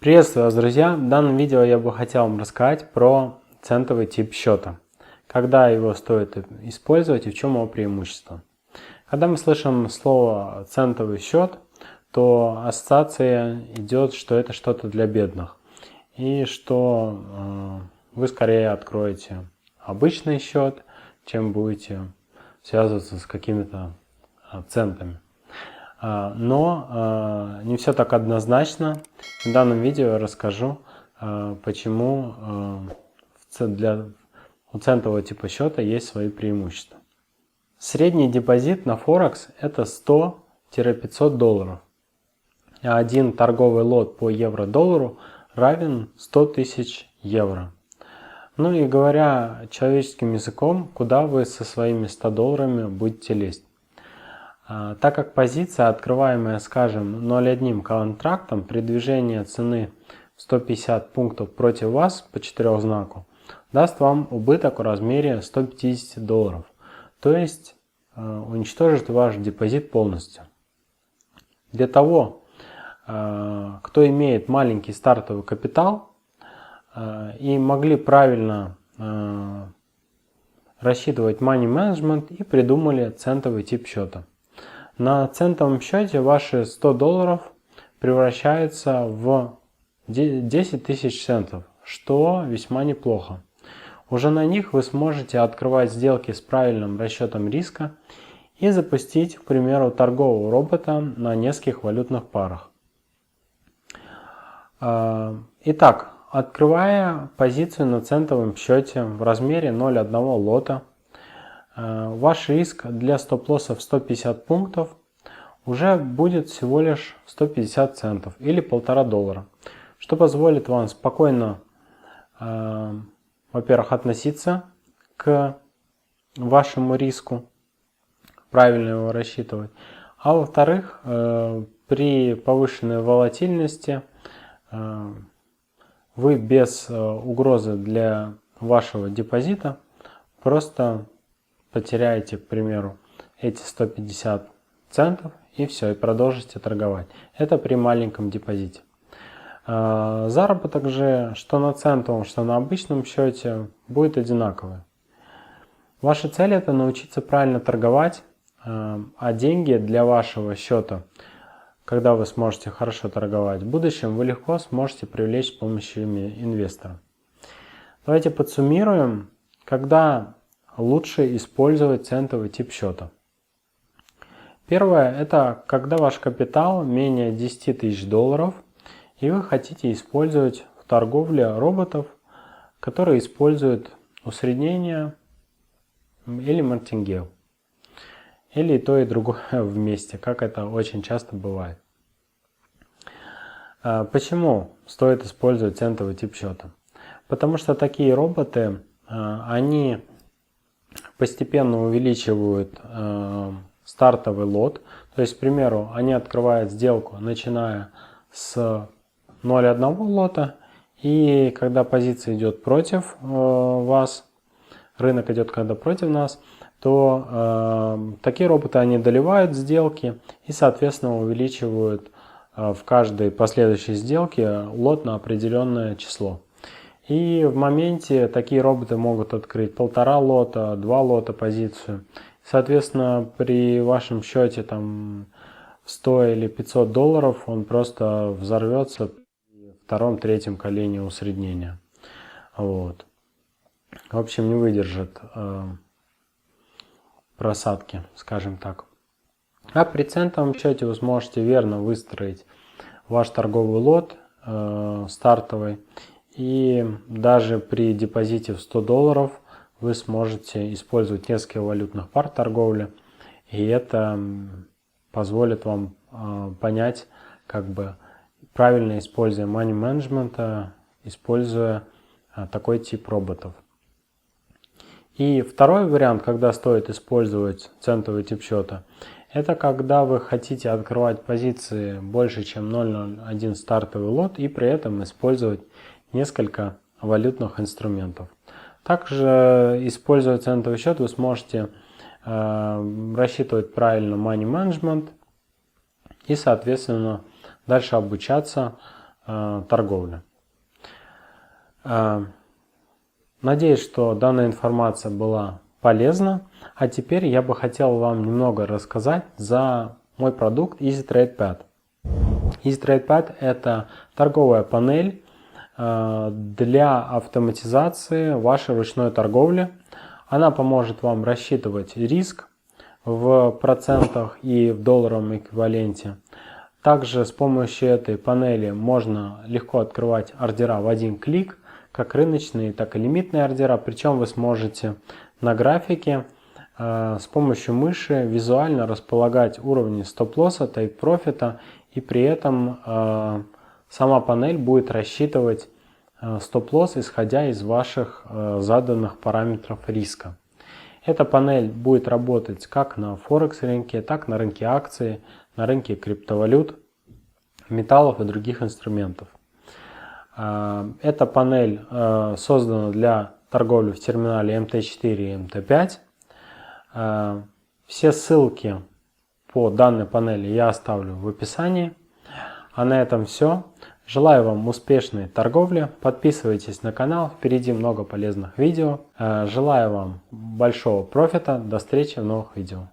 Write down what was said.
Приветствую вас, друзья! В данном видео я бы хотел вам рассказать про центовый тип счета. Когда его стоит использовать и в чем его преимущество. Когда мы слышим слово центовый счет, то ассоциация идет, что это что-то для бедных. И что вы скорее откроете обычный счет, чем будете связываться с какими-то центами. Но не все так однозначно. В данном видео я расскажу, почему у центового типа счета есть свои преимущества. Средний депозит на Форекс это 100-500 долларов. А один торговый лот по евро-доллару равен 100 тысяч евро. Ну и говоря человеческим языком, куда вы со своими 100 долларами будете лезть. Так как позиция, открываемая, скажем, 0,1 контрактом при движении цены в 150 пунктов против вас по 4 знаку, даст вам убыток в размере 150 долларов. То есть уничтожит ваш депозит полностью. Для того, кто имеет маленький стартовый капитал и могли правильно рассчитывать money management и придумали центовый тип счета. На центовом счете ваши 100 долларов превращаются в 10 тысяч центов, что весьма неплохо. Уже на них вы сможете открывать сделки с правильным расчетом риска и запустить, к примеру, торгового робота на нескольких валютных парах. Итак, открывая позицию на центовом счете в размере 0,1 лота, ваш риск для стоп-лосса в 150 пунктов уже будет всего лишь 150 центов или 1,5 доллара, что позволит вам спокойно, во-первых, относиться к вашему риску, правильно его рассчитывать, а во-вторых, при повышенной волатильности вы без угрозы для вашего депозита просто потеряете, к примеру, эти 150 центов и все, и продолжите торговать. Это при маленьком депозите. Заработок же, что на центовом, что на обычном счете, будет одинаковый. Ваша цель это научиться правильно торговать, а деньги для вашего счета, когда вы сможете хорошо торговать, в будущем вы легко сможете привлечь с помощью инвестора. Давайте подсуммируем, когда лучше использовать центовый тип счета. Первое, это когда ваш капитал менее 10 тысяч долларов и вы хотите использовать в торговле роботов, которые используют усреднение или мартингейл. Или и то, и другое вместе, как это очень часто бывает. Почему стоит использовать центовый тип счета? Потому что такие роботы, они постепенно увеличивают стартовый лот. То есть, к примеру, они открывают сделку, начиная с 0,1 лота. И когда позиция идет против вас, рынок идет когда против нас, то такие роботы, они доливают сделки и, соответственно, увеличивают в каждой последующей сделке лот на определенное число. И в моменте такие роботы могут открыть 1,5 лота, 2 лота позицию. Соответственно, при вашем счете там 100 или 500 долларов он просто взорвется в втором-третьем колене усреднения. Вот. В общем, не выдержит просадки, скажем так. А при центовом счете вы сможете верно выстроить ваш торговый лот стартовый. И даже при депозите в 100 долларов вы сможете использовать несколько валютных пар торговли. И это позволит вам понять, как бы правильно используя money management, используя такой тип роботов. И второй вариант, когда стоит использовать центовый тип счета, это когда вы хотите открывать позиции больше, чем 0,01 стартовый лот и при этом использовать несколько валютных инструментов. Также, используя центовый счет, вы сможете рассчитывать правильно money management и, соответственно, дальше обучаться торговли. Надеюсь, что данная информация была полезна. А теперь я бы хотел вам немного рассказать за мой продукт EasyTradePad. EasyTradePad – это торговая панель для автоматизации вашей ручной торговли. Она поможет вам рассчитывать риск в процентах и в долларовом эквиваленте. Также с помощью этой панели можно легко открывать ордера в один клик, как рыночные, так и лимитные ордера. Причем вы сможете на графике с помощью мыши визуально располагать уровни стоп-лосса, тейк-профита, и при этом сама панель будет рассчитывать стоп-лосс, исходя из ваших заданных параметров риска. Эта панель будет работать как на Форекс рынке, так на рынке акций, на рынке криптовалют, металлов и других инструментов. Эта панель создана для торговли в терминале MT4 и MT5. Все ссылки по данной панели я оставлю в описании. А на этом все. Желаю вам успешной торговли. Подписывайтесь на канал. Впереди много полезных видео. Желаю вам большого профита. До встречи в новых видео.